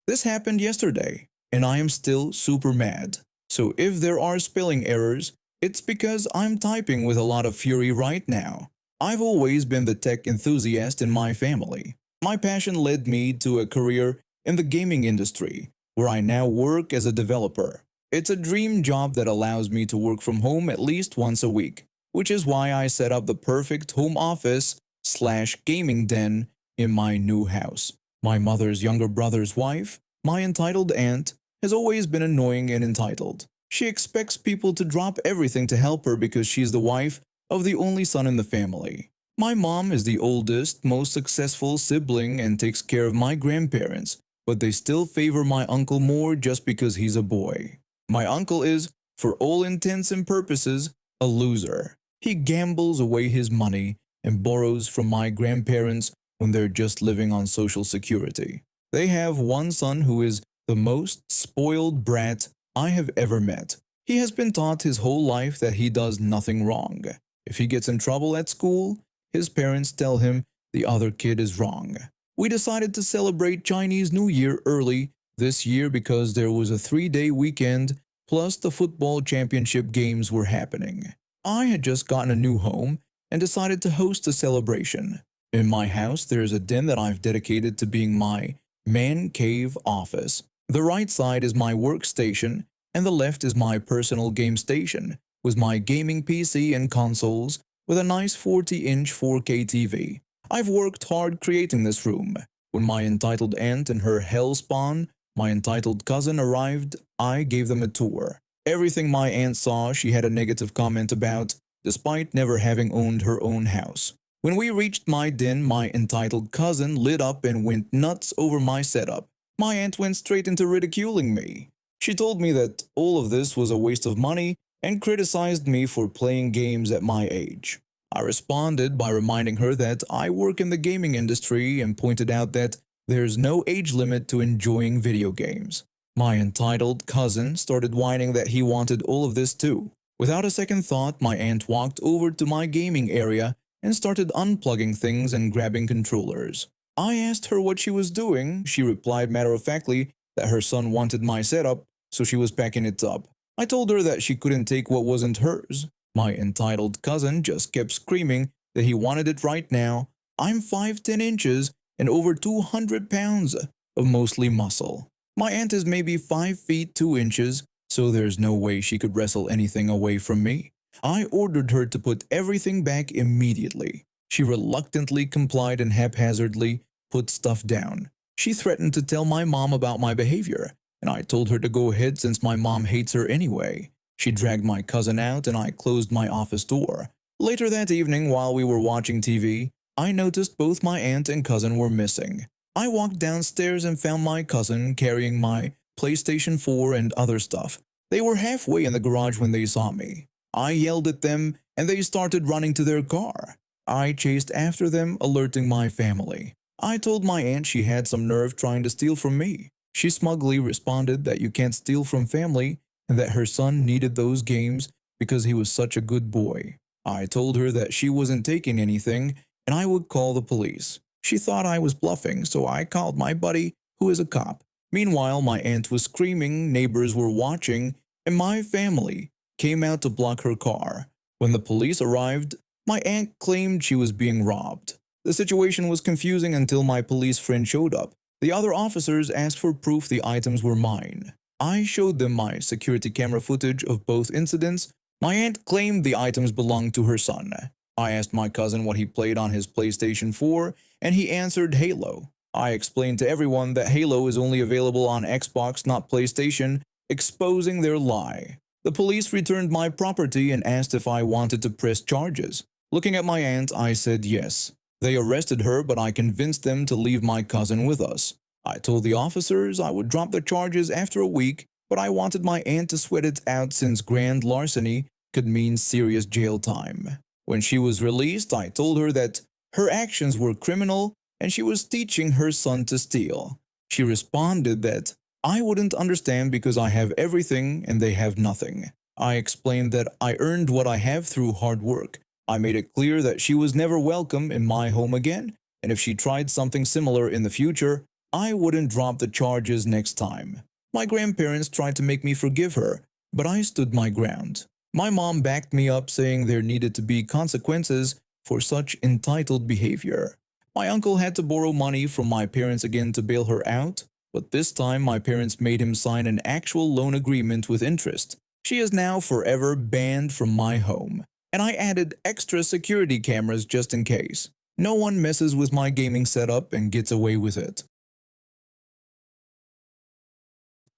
This happened yesterday, and I am still super mad. So if there are spelling errors, it's because I'm typing with a lot of fury right now. I've always been the tech enthusiast in my family. My passion led me to a career in the gaming industry, where I now work as a developer. It's a dream job that allows me to work from home at least once a week, which is why I set up the perfect home office slash gaming den in my new house. My mother's younger brother's wife, my entitled aunt, has always been annoying and entitled. She expects people to drop everything to help her because she's the wife of the only son in the family. My mom is the oldest, most successful sibling and takes care of my grandparents, but they still favor my uncle more just because he's a boy. My uncle is, for all intents and purposes, a loser. He gambles away his money and borrows from my grandparents when they're just living on Social Security. They have one son who is the most spoiled brat I have ever met. He has been taught his whole life that he does nothing wrong. If he gets in trouble at school, his parents tell him the other kid is wrong. We decided to celebrate Chinese New Year early this year because there was a 3-day weekend plus the football championship games were happening. I had just gotten a new home and decided to host a celebration. In my house, there is a den that I've dedicated to being my man cave office. The right side is my workstation, and the left is my personal game station, with my gaming PC and consoles, with a nice 40-inch 4K TV. I've worked hard creating this room. When my entitled aunt and her hellspawn, my entitled cousin, arrived, I gave them a tour. Everything my aunt saw she had a negative comment about, despite never having owned her own house. When we reached my den, my entitled cousin lit up and went nuts over my setup. My aunt went straight into ridiculing me. She told me that all of this was a waste of money and criticized me for playing games at my age. I responded by reminding her that I work in the gaming industry and pointed out that there's no age limit to enjoying video games. My entitled cousin started whining that he wanted all of this too. Without a second thought, my aunt walked over to my gaming area and started unplugging things and grabbing controllers. I asked her what she was doing. She replied matter-of-factly that her son wanted my setup, so she was packing it up. I told her that she couldn't take what wasn't hers. My entitled cousin just kept screaming that he wanted it right now. I'm 5'10" inches and over 200 pounds of mostly muscle. My aunt is maybe 5 feet 2 inches, so there's no way she could wrestle anything away from me. I ordered her to put everything back immediately. She reluctantly complied and haphazardly put stuff down. She threatened to tell my mom about my behavior, and I told her to go ahead since my mom hates her anyway. She dragged my cousin out and I closed my office door. Later that evening, while we were watching TV, I noticed both my aunt and cousin were missing. I walked downstairs and found my cousin carrying my PlayStation 4 and other stuff. They were halfway in the garage when they saw me. I yelled at them and they started running to their car. I chased after them, alerting my family. I told my aunt she had some nerve trying to steal from me. She smugly responded that you can't steal from family and that her son needed those games because he was such a good boy. I told her that she wasn't taking anything and I would call the police. She thought I was bluffing, so I called my buddy, who is a cop. Meanwhile, my aunt was screaming, neighbors were watching, and my family came out to block her car. When the police arrived, my aunt claimed she was being robbed. The situation was confusing until my police friend showed up. The other officers asked for proof the items were mine. I showed them my security camera footage of both incidents. My aunt claimed the items belonged to her son. I asked my cousin what he played on his PlayStation 4, and he answered Halo. I explained to everyone that Halo is only available on Xbox, not PlayStation, exposing their lie. The police returned my property and asked if I wanted to press charges. Looking at my aunt, I said yes. They arrested her, but I convinced them to leave my cousin with us. I told the officers I would drop the charges after a week, but I wanted my aunt to sweat it out since grand larceny could mean serious jail time. When she was released, I told her that her actions were criminal and she was teaching her son to steal. She responded that I wouldn't understand because I have everything and they have nothing. I explained that I earned what I have through hard work. I made it clear that she was never welcome in my home again, and if she tried something similar in the future, I wouldn't drop the charges next time. My grandparents tried to make me forgive her, but I stood my ground. My mom backed me up, saying there needed to be consequences for such entitled behavior. My uncle had to borrow money from my parents again to bail her out, but this time my parents made him sign an actual loan agreement with interest. She is now forever banned from my home, and I added extra security cameras just in case. No one messes with my gaming setup and gets away with it.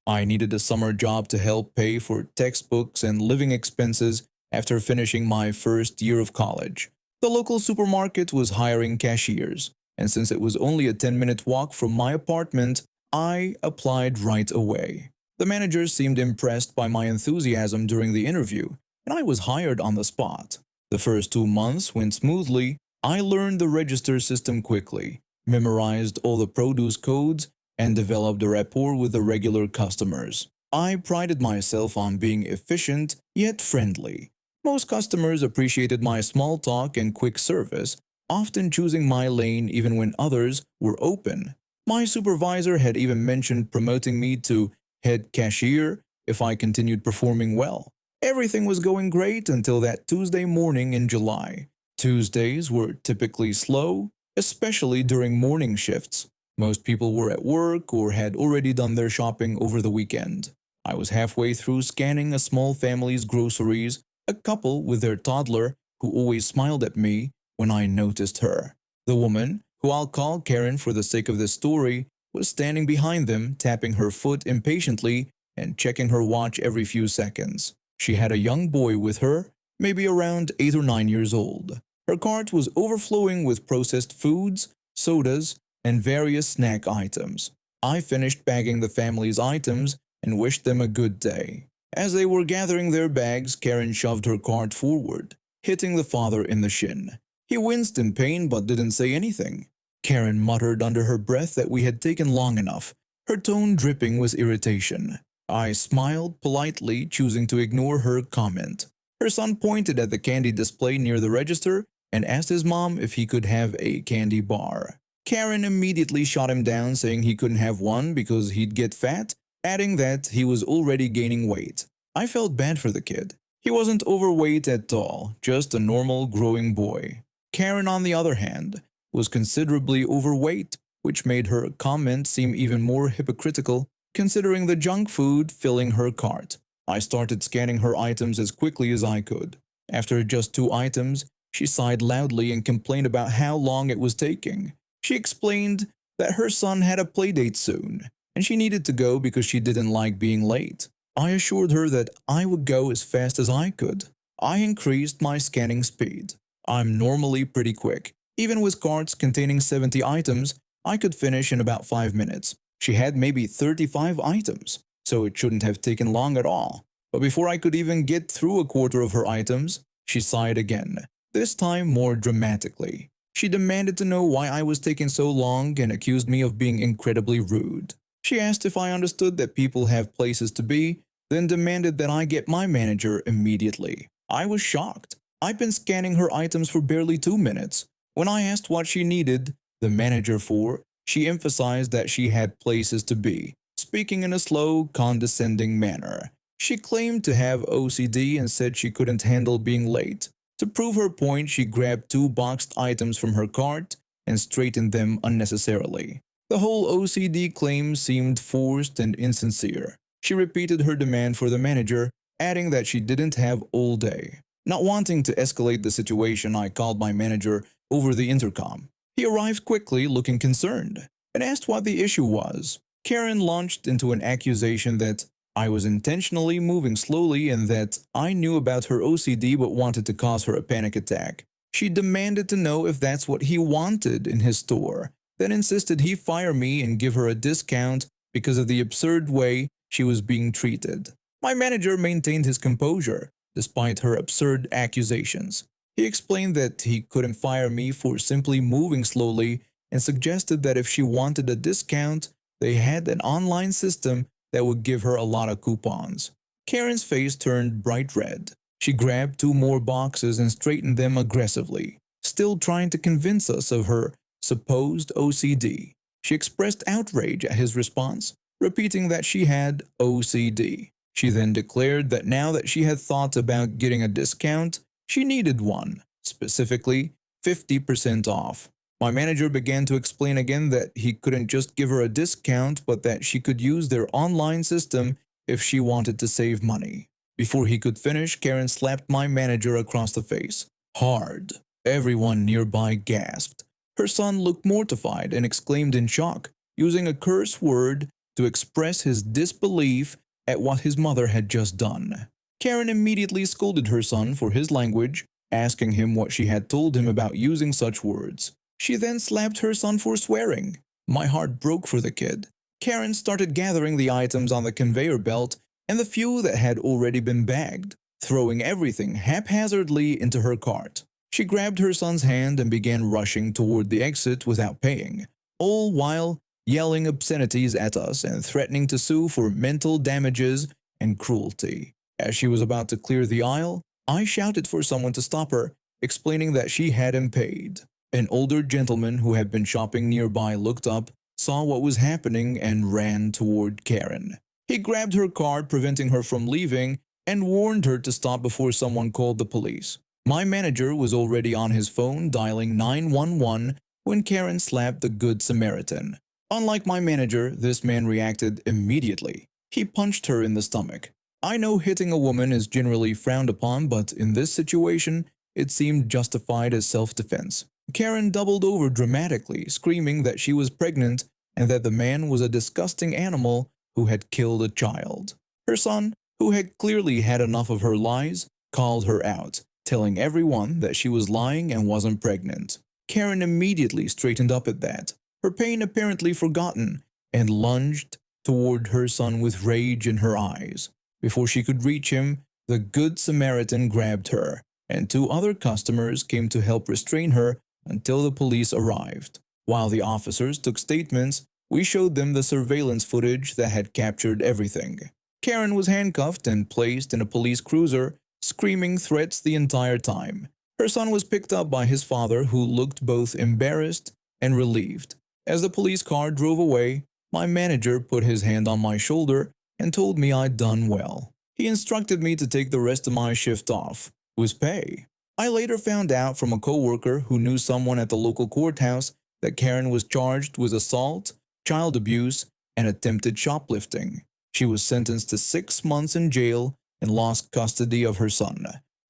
I needed a summer job to help pay for textbooks and living expenses after finishing my first year of college. The local supermarket was hiring cashiers, and since it was only a 10-minute walk from my apartment, I applied right away. The manager seemed impressed by my enthusiasm during the interview, and I was hired on the spot. The first 2 months went smoothly. I learned the register system quickly, memorized all the produce codes, and developed a rapport with the regular customers. I prided myself on being efficient yet friendly. Most customers appreciated my small talk and quick service, often choosing my lane even when others were open. My supervisor had even mentioned promoting me to head cashier if I continued performing well. Everything was going great until that Tuesday morning in July. Tuesdays were typically slow, especially during morning shifts. Most people were at work or had already done their shopping over the weekend. I was halfway through scanning a small family's groceries, a couple with their toddler who always smiled at me when I noticed her. The woman, who I'll call Karen for the sake of this story, was standing behind them, tapping her foot impatiently and checking her watch every few seconds. She had a young boy with her, maybe around 8 or 9 years old. Her cart was overflowing with processed foods, sodas, and various snack items. I finished bagging the family's items and wished them a good day. As they were gathering their bags, Karen shoved her cart forward, hitting the father in the shin. He winced in pain but didn't say anything. Karen muttered under her breath that we had taken long enough, her tone dripping with irritation. I smiled politely, choosing to ignore her comment. Her son pointed at the candy display near the register and asked his mom if he could have a candy bar. Karen immediately shot him down, saying he couldn't have one because he'd get fat, adding that he was already gaining weight. I felt bad for the kid. He wasn't overweight at all, just a normal growing boy. Karen, on the other hand, was considerably overweight, which made her comment seem even more hypocritical considering the junk food filling her cart. I started scanning her items as quickly as I could. After just 2 items, she sighed loudly and complained about how long it was taking. She explained that her son had a playdate soon, and she needed to go because she didn't like being late. I assured her that I would go as fast as I could. I increased my scanning speed. I'm normally pretty quick. Even with carts containing 70 items, I could finish in about 5 minutes. She had maybe 35 items, so it shouldn't have taken long at all. But before I could even get through a quarter of her items, she sighed again, this time more dramatically. She demanded to know why I was taking so long and accused me of being incredibly rude. She asked if I understood that people have places to be, then demanded that I get my manager immediately. I was shocked. I'd been scanning her items for barely 2 minutes. When I asked what she needed the manager for, she emphasized that she had places to be, speaking in a slow, condescending manner. She claimed to have OCD and said she couldn't handle being late. To prove her point, she grabbed 2 boxed items from her cart and straightened them unnecessarily. The whole OCD claim seemed forced and insincere. She repeated her demand for the manager, adding that she didn't have all day. Not wanting to escalate the situation, I called my manager over the intercom. He arrived quickly, looking concerned, and asked what the issue was. Karen launched into an accusation that I was intentionally moving slowly and that I knew about her OCD but wanted to cause her a panic attack. She demanded to know if that's what he wanted in his store, then insisted he fire me and give her a discount because of the absurd way she was being treated. My manager maintained his composure, despite her absurd accusations. He explained that he couldn't fire me for simply moving slowly and suggested that if she wanted a discount, they had an online system that would give her a lot of coupons. Karen's face turned bright red. She grabbed two more boxes and straightened them aggressively, still trying to convince us of her supposed OCD. She expressed outrage at his response, repeating that she had OCD. She then declared that now that she had thought about getting a discount, she needed one, specifically 50% off. My manager began to explain again that he couldn't just give her a discount, but that she could use their online system if she wanted to save money. Before he could finish, Karen slapped my manager across the face. Hard. Everyone nearby gasped. Her son looked mortified and exclaimed in shock, using a curse word to express his disbelief at what his mother had just done. Karen immediately scolded her son for his language, asking him what she had told him about using such words. She then slapped her son for swearing. My heart broke for the kid. Karen started gathering the items on the conveyor belt and the few that had already been bagged, throwing everything haphazardly into her cart. She grabbed her son's hand and began rushing toward the exit without paying, all while yelling obscenities at us and threatening to sue for mental damages and cruelty. As she was about to clear the aisle, I shouted for someone to stop her, explaining that she hadn't paid. An older gentleman who had been shopping nearby looked up, saw what was happening, and ran toward Karen. He grabbed her card, preventing her from leaving, and warned her to stop before someone called the police. My manager was already on his phone dialing 911 when Karen slapped the Good Samaritan. Unlike my manager, this man reacted immediately. He punched her in the stomach. I know hitting a woman is generally frowned upon, but in this situation, it seemed justified as self-defense. Karen doubled over dramatically, screaming that she was pregnant and that the man was a disgusting animal who had killed a child. Her son, who had clearly had enough of her lies, called her out, telling everyone that she was lying and wasn't pregnant. Karen immediately straightened up at that, her pain apparently forgotten, and lunged toward her son with rage in her eyes. Before she could reach him, the Good Samaritan grabbed her, and two other customers came to help restrain her until the police arrived. While the officers took statements, we showed them the surveillance footage that had captured everything. Karen was handcuffed and placed in a police cruiser, screaming threats the entire time. Her son was picked up by his father, who looked both embarrassed and relieved. As the police car drove away, my manager put his hand on my shoulder and told me I'd done well. He instructed me to take the rest of my shift off, with pay. I later found out from a coworker who knew someone at the local courthouse that Karen was charged with assault, child abuse, and attempted shoplifting. She was sentenced to 6 months in jail and lost custody of her son.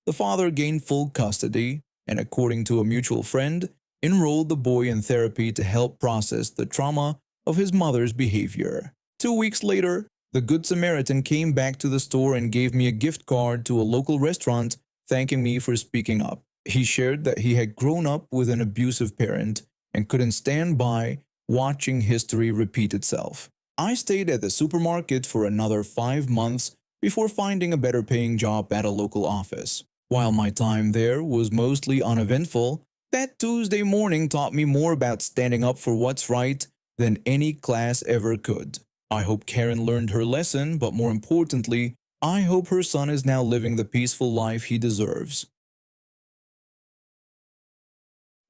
The father gained full custody and, according to a mutual friend, enrolled the boy in therapy to help process the trauma of his mother's behavior. 2 weeks later, the Good Samaritan came back to the store and gave me a gift card to a local restaurant, thanking me for speaking up. He shared that he had grown up with an abusive parent and couldn't stand by watching history repeat itself. I stayed at the supermarket for another 5 months before finding a better paying job at a local office. While my time there was mostly uneventful, that Tuesday morning taught me more about standing up for what's right than any class ever could. I hope Karen learned her lesson, but more importantly, I hope her son is now living the peaceful life he deserves.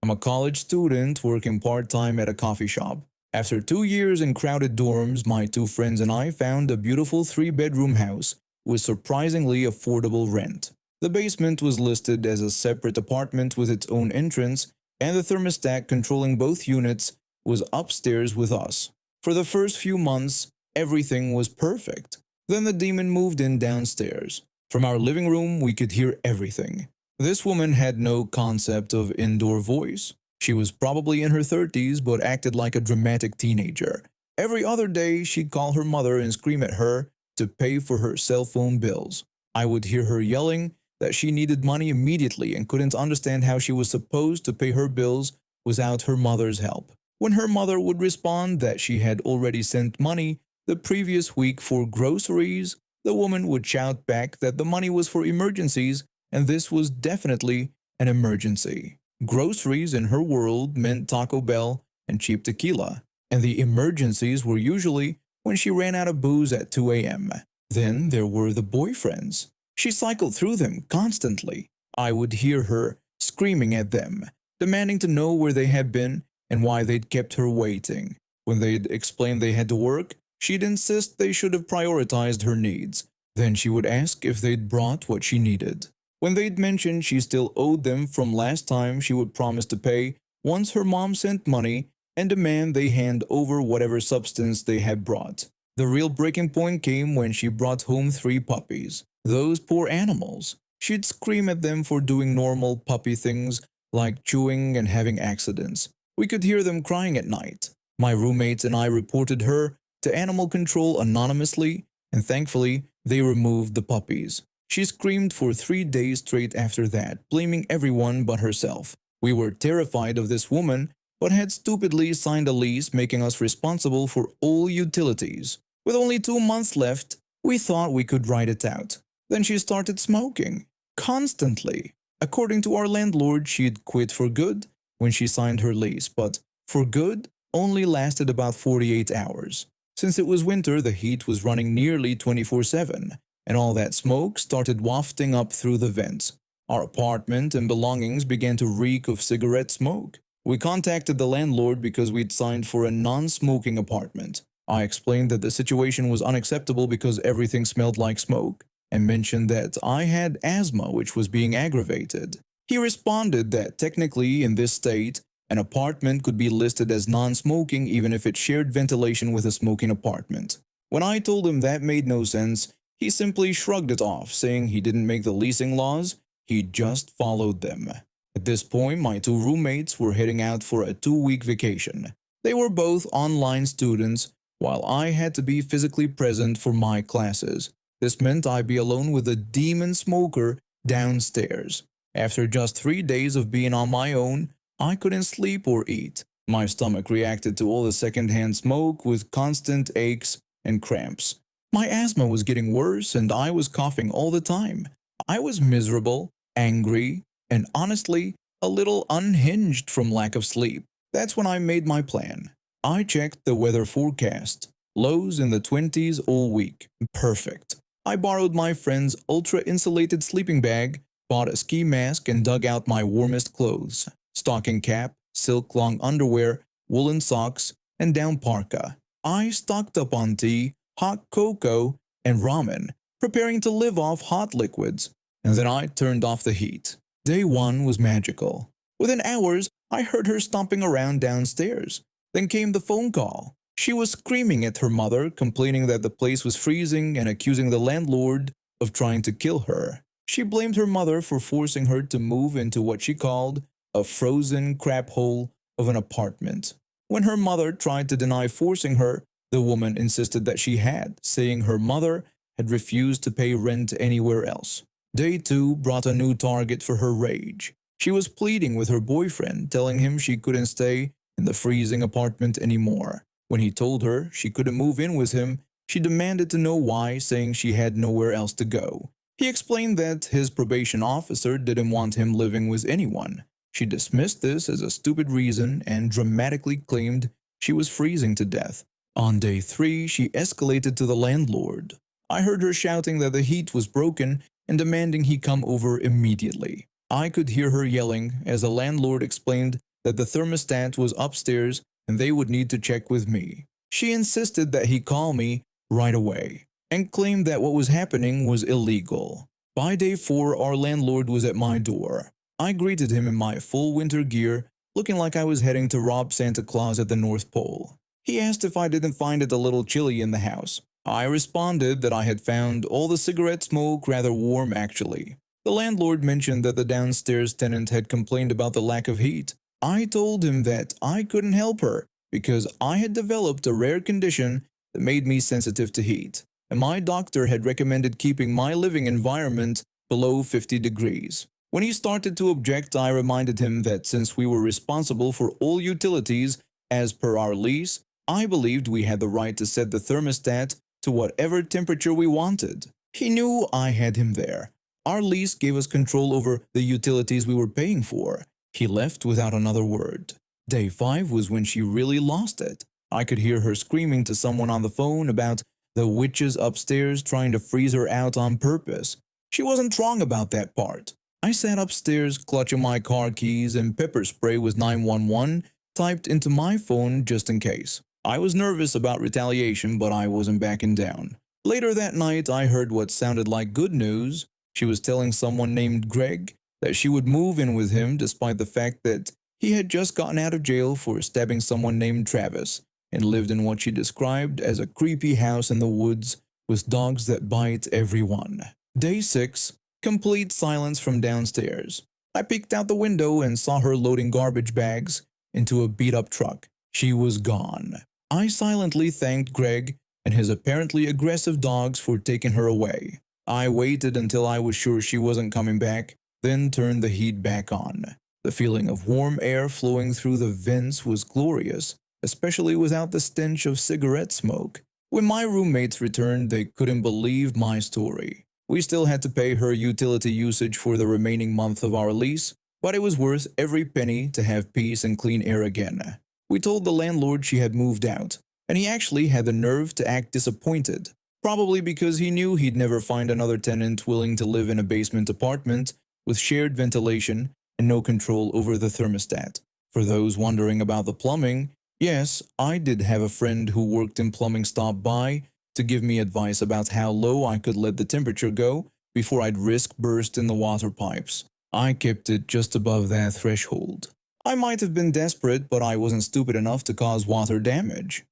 I'm a college student working part-time at a coffee shop. After 2 years in crowded dorms, my two friends and I found a beautiful 3-bedroom house with surprisingly affordable rent. The basement was listed as a separate apartment with its own entrance, and the thermostat controlling both units was upstairs with us. For the first few months, everything was perfect. Then the demon moved in downstairs. From our living room, we could hear everything. This woman had no concept of indoor voice. She was probably in her 30s but acted like a dramatic teenager. Every other day, she'd call her mother and scream at her to pay for her cell phone bills. I would hear her yelling that she needed money immediately and couldn't understand how she was supposed to pay her bills without her mother's help. When her mother would respond that she had already sent money the previous week for groceries, the woman would shout back that the money was for emergencies, and this was definitely an emergency. Groceries in her world meant Taco Bell and cheap tequila, and the emergencies were usually when she ran out of booze at 2 a.m. Then there were the boyfriends. She cycled through them constantly. I would hear her screaming at them, demanding to know where they had been and why they'd kept her waiting. When they'd explain they had to work, she'd insist they should have prioritized her needs. Then she would ask if they'd brought what she needed. When they'd mentioned she still owed them from last time, she would promise to pay once her mom sent money and demand they hand over whatever substance they had brought. The real breaking point came when she brought home 3 puppies. Those poor animals. She'd scream at them for doing normal puppy things like chewing and having accidents. We could hear them crying at night. My roommates and I reported her to animal control anonymously, and thankfully, they removed the puppies. She screamed for 3 days straight after that, blaming everyone but herself. We were terrified of this woman, but had stupidly signed a lease making us responsible for all utilities. With only 2 months left, we thought we could ride it out. Then she started smoking. Constantly. According to our landlord, she'd quit for good when she signed her lease, but for good only lasted about 48 hours. Since it was winter, the heat was running nearly 24/7, and all that smoke started wafting up through the vents. Our apartment and belongings began to reek of cigarette smoke. We contacted the landlord because we'd signed for a non-smoking apartment. I explained that the situation was unacceptable because everything smelled like smoke, and mentioned that I had asthma which was being aggravated. He responded that technically in this state, an apartment could be listed as non-smoking even if it shared ventilation with a smoking apartment. When I told him that made no sense, he simply shrugged it off, saying he didn't make the leasing laws, he just followed them. At this point, my 2 roommates were heading out for a 2-week vacation. They were both online students, while I had to be physically present for my classes. This meant I'd be alone with a demon smoker downstairs. After just 3 days of being on my own, I couldn't sleep or eat. My stomach reacted to all the secondhand smoke with constant aches and cramps. My asthma was getting worse and I was coughing all the time. I was miserable, angry, and honestly, a little unhinged from lack of sleep. That's when I made my plan. I checked the weather forecast. Lows in the 20s all week. Perfect. I borrowed my friend's ultra-insulated sleeping bag, bought a ski mask, and dug out my warmest clothes. Stocking cap, silk long underwear, woolen socks, and down parka. I stocked up on tea, hot cocoa, and ramen, preparing to live off hot liquids. And then I turned off the heat. Day 1 was magical. Within hours, I heard her stomping around downstairs. Then came the phone call. She was screaming at her mother, complaining that the place was freezing and accusing the landlord of trying to kill her. She blamed her mother for forcing her to move into what she called a frozen crap hole of an apartment. When her mother tried to deny forcing her, the woman insisted that she had, saying her mother had refused to pay rent anywhere else. Day 2 brought a new target for her rage. She was pleading with her boyfriend, telling him she couldn't stay in the freezing apartment anymore. When he told her she couldn't move in with him, she demanded to know why, saying she had nowhere else to go. He explained that his probation officer didn't want him living with anyone. She dismissed this as a stupid reason and dramatically claimed she was freezing to death. On day 3, she escalated to the landlord. I heard her shouting that the heat was broken and demanding he come over immediately. I could hear her yelling as the landlord explained that the thermostat was upstairs and they would need to check with me. She insisted that he call me right away and claimed that what was happening was illegal. By day 4, our landlord was at my door. I greeted him in my full winter gear, looking like I was heading to rob Santa Claus at the North Pole. He asked if I didn't find it a little chilly in the house. I responded that I had found all the cigarette smoke rather warm actually. The landlord mentioned that the downstairs tenant had complained about the lack of heat. I told him that I couldn't help her because I had developed a rare condition that made me sensitive to heat, and my doctor had recommended keeping my living environment below 50 degrees. When he started to object, I reminded him that since we were responsible for all utilities as per our lease, I believed we had the right to set the thermostat to whatever temperature we wanted. He knew I had him there. Our lease gave us control over the utilities we were paying for. He left without another word. Day 5 was when she really lost it. I could hear her screaming to someone on the phone about The witches upstairs trying to freeze her out on purpose. She wasn't wrong about that part. I sat upstairs clutching my car keys and pepper spray with 911 typed into my phone just in case. I was nervous about retaliation, but I wasn't backing down. Later that night, I heard what sounded like good news. She was telling someone named Greg that she would move in with him despite the fact that he had just gotten out of jail for stabbing someone named Travis and lived in what she described as a creepy house in the woods with dogs that bite everyone. Day 6. Complete silence from downstairs. I peeked out the window and saw her loading garbage bags into a beat-up truck. She was gone. I silently thanked Greg and his apparently aggressive dogs for taking her away. I waited until I was sure she wasn't coming back, then turned the heat back on. The feeling of warm air flowing through the vents was glorious, especially without the stench of cigarette smoke. When my roommates returned, they couldn't believe my story. We still had to pay her utility usage for the remaining month of our lease, but it was worth every penny to have peace and clean air again. We told the landlord she had moved out, and he actually had the nerve to act disappointed, probably because he knew he'd never find another tenant willing to live in a basement apartment with shared ventilation and no control over the thermostat. For those wondering about the plumbing, yes, I did have a friend who worked in plumbing stop by to give me advice about how low I could let the temperature go before I'd risk burst in the water pipes. I kept it just above that threshold. I might have been desperate, but I wasn't stupid enough to cause water damage.